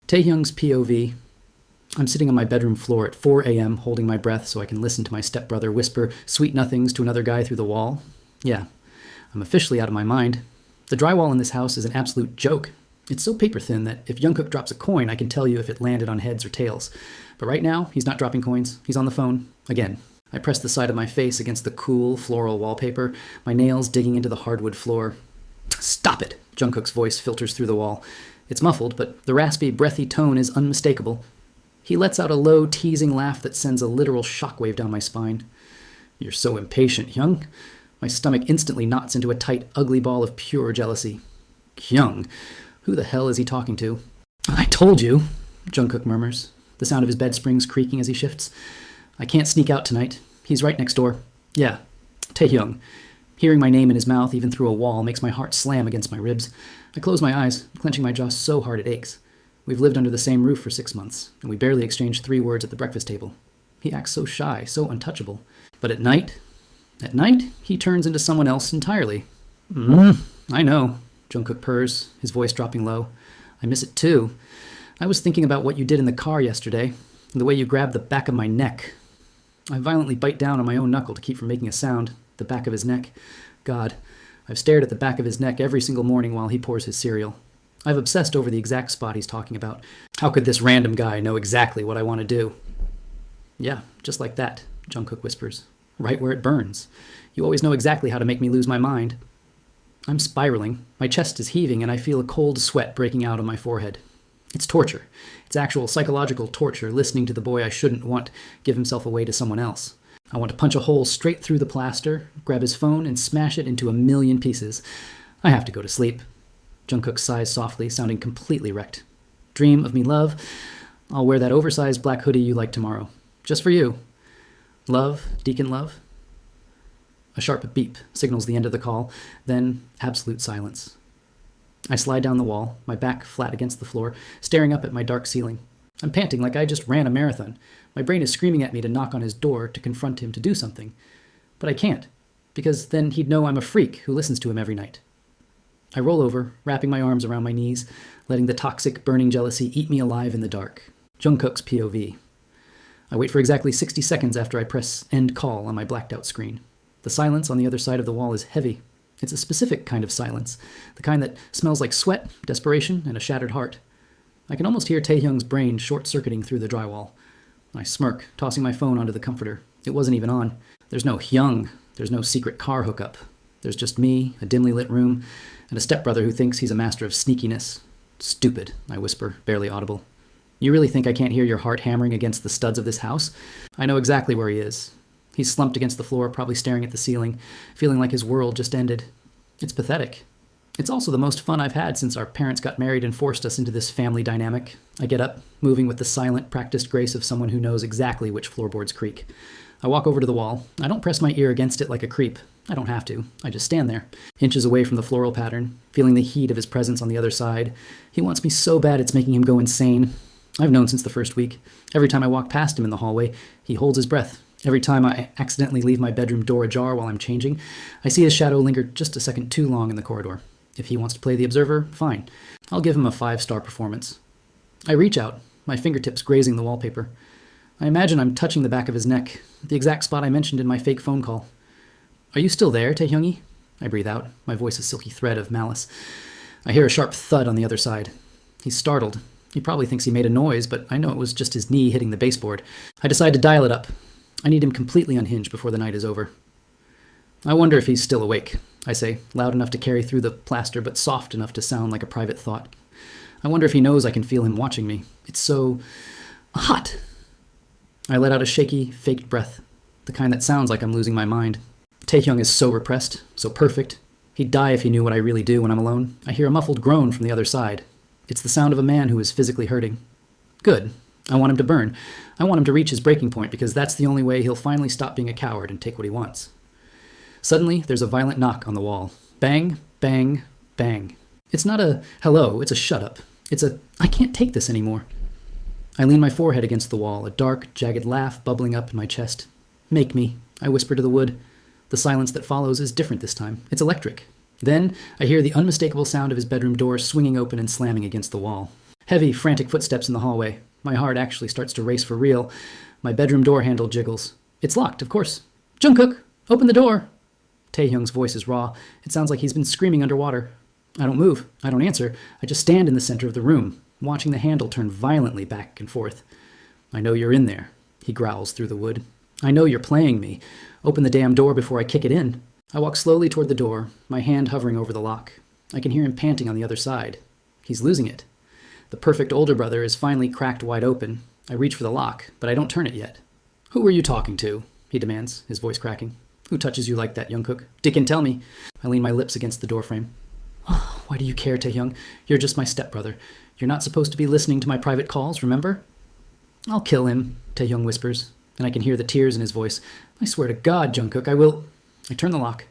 Taehyung's POV. I'm sitting on my bedroom floor at 4 a.m. holding my breath so I can listen to my stepbrother whisper sweet nothings to another guy through the wall. Yeah, I'm officially out of my mind. The drywall in this house is an absolute joke. It's so paper thin that if Jungkook drops a coin, I can tell you if it landed on heads or tails. But right now, he's not dropping coins. He's on the phone. Again. I press the side of my face against the cool, floral wallpaper, my nails digging into the hardwood floor. Stop it! Jungkook's voice filters through the wall. It's muffled, but the raspy, breathy tone is unmistakable. He lets out a low, teasing laugh that sends a literal shockwave down my spine. You're so impatient, Hyung. My stomach instantly knots into a tight, ugly ball of pure jealousy. Hyung, who the hell is he talking to? I told you, Jungkook murmurs, the sound of his bed springs creaking as he shifts. I can't sneak out tonight. He's right next door. Yeah, Taehyung. Hearing my name in his mouth, even through a wall, makes my heart slam against my ribs. I close my eyes, clenching my jaw so hard it aches. We've lived under the same roof for 6 months, and we barely exchanged 3 words at the breakfast table. He acts so shy, so untouchable. But at night, he turns into someone else entirely. I know, Jungkook purrs, his voice dropping low. I miss it too. I was thinking about what you did in the car yesterday, and the way you grabbed the back of my neck. I violently bite down on my own knuckle to keep from making a sound. The back of his neck. God, I've stared at the back of his neck every single morning while he pours his cereal. I've obsessed over the exact spot he's talking about. How could this random guy know exactly what I want to do? Yeah, just like that, Jungkook whispers. Right where it burns. You always know exactly how to make me lose my mind. I'm spiraling. My chest is heaving, and I feel a cold sweat breaking out on my forehead. It's torture. It's actual psychological torture, listening to the boy I shouldn't want give himself away to someone else. I want to punch a hole straight through the plaster, grab his phone, and smash it into a million pieces. I have to go to sleep. Jungkook sighs softly, sounding completely wrecked. Dream of me, love. I'll wear that oversized black hoodie you like tomorrow. Just for you. Love, Deacon Love. A sharp beep signals the end of the call, then absolute silence. I slide down the wall, my back flat against the floor, staring up at my dark ceiling. I'm panting like I just ran a marathon. My brain is screaming at me to knock on his door to confront him to do something. But I can't, because then he'd know I'm a freak who listens to him every night. I roll over, wrapping my arms around my knees, letting the toxic, burning jealousy eat me alive in the dark. Jungkook's POV. I wait for exactly 60 seconds after I press end call on my blacked out screen. The silence on the other side of the wall is heavy. It's a specific kind of silence, the kind that smells like sweat, desperation, and a shattered heart. I can almost hear Taehyung's brain short-circuiting through the drywall. I smirk, tossing my phone onto the comforter. It wasn't even on. There's no Hyung. There's no secret car hookup. There's just me, a dimly lit room, and a stepbrother who thinks he's a master of sneakiness. Stupid, I whisper, barely audible. You really think I can't hear your heart hammering against the studs of this house? I know exactly where he is. He's slumped against the floor, probably staring at the ceiling, feeling like his world just ended. It's pathetic. It's also the most fun I've had since our parents got married and forced us into this family dynamic. I get up, moving with the silent, practiced grace of someone who knows exactly which floorboards creak. I walk over to the wall. I don't press my ear against it like a creep. I don't have to. I just stand there, inches away from the floral pattern, feeling the heat of his presence on the other side. He wants me so bad it's making him go insane. I've known since the first week. Every time I walk past him in the hallway, he holds his breath. Every time I accidentally leave my bedroom door ajar while I'm changing, I see his shadow linger just a second too long in the corridor. If he wants to play the observer, fine. I'll give him a 5-star performance. I reach out, my fingertips grazing the wallpaper. I imagine I'm touching the back of his neck, the exact spot I mentioned in my fake phone call. Are you still there, Taehyungi? I breathe out, my voice a silky thread of malice. I hear a sharp thud on the other side. He's startled. He probably thinks he made a noise, but I know it was just his knee hitting the baseboard. I decide to dial it up. I need him completely unhinged before the night is over. I wonder if he's still awake, I say, loud enough to carry through the plaster, but soft enough to sound like a private thought. I wonder if he knows I can feel him watching me. It's so hot. I let out a shaky, faked breath, the kind that sounds like I'm losing my mind. Taehyung is so repressed, so perfect. He'd die if he knew what I really do when I'm alone. I hear a muffled groan from the other side. It's the sound of a man who is physically hurting. Good. I want him to burn. I want him to reach his breaking point because that's the only way he'll finally stop being a coward and take what he wants. Suddenly, there's a violent knock on the wall. Bang, bang, bang. It's not a hello, it's a shut up. It's a I can't take this anymore. I lean my forehead against the wall, a dark, jagged laugh bubbling up in my chest. Make me, I whisper to the wood. The silence that follows is different this time. It's electric. Then I hear the unmistakable sound of his bedroom door swinging open and slamming against the wall. Heavy, frantic footsteps in the hallway. My heart actually starts to race for real. My bedroom door handle jiggles. It's locked, of course. Jungkook, open the door! Taehyung's voice is raw. It sounds like he's been screaming underwater. I don't move. I don't answer. I just stand in the center of the room, watching the handle turn violently back and forth. I know you're in there, he growls through the wood. I know you're playing me. Open the damn door before I kick it in. I walk slowly toward the door, my hand hovering over the lock. I can hear him panting on the other side. He's losing it. The perfect older brother is finally cracked wide open. I reach for the lock, but I don't turn it yet. Who are you talking to? He demands, his voice cracking. Who touches you like that, Jungkook? Dick and tell me. I lean my lips against the doorframe. Oh, why do you care, Taehyung? You're just my stepbrother. You're not supposed to be listening to my private calls, remember? I'll kill him, Taehyung whispers, and I can hear the tears in his voice. I swear to God, Jungkook, I will... I turn the lock.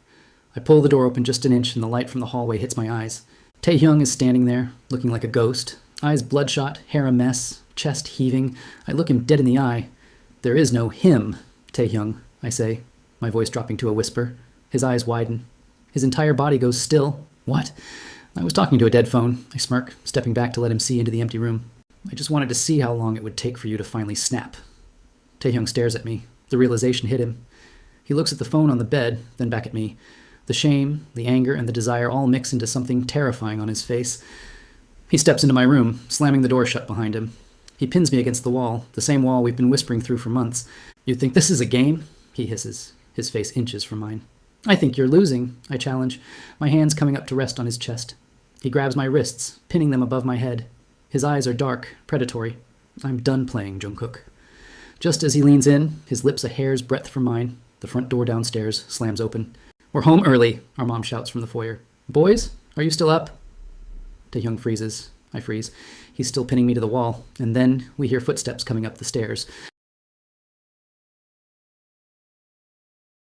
I pull the door open just an inch and the light from the hallway hits my eyes. Taehyung is standing there, looking like a ghost. Eyes bloodshot, hair a mess, chest heaving. I look him dead in the eye. There is no him, Taehyung, I say, my voice dropping to a whisper. His eyes widen. His entire body goes still. What? I was talking to a dead phone, I smirk, stepping back to let him see into the empty room. I just wanted to see how long it would take for you to finally snap. Taehyung stares at me. The realization hit him. He looks at the phone on the bed, then back at me. The shame, the anger, and the desire all mix into something terrifying on his face. He steps into my room, slamming the door shut behind him. He pins me against the wall, the same wall we've been whispering through for months. You think this is a game? He hisses, his face inches from mine. I think you're losing, I challenge, my hands coming up to rest on his chest. He grabs my wrists, pinning them above my head. His eyes are dark, predatory. I'm done playing, Jungkook. Just as he leans in, his lips a hair's breadth from mine, the front door downstairs slams open. We're home early, our mom shouts from the foyer. Boys, are you still up? Taehyung freezes. I freeze. He's still pinning me to the wall, and then we hear footsteps coming up the stairs.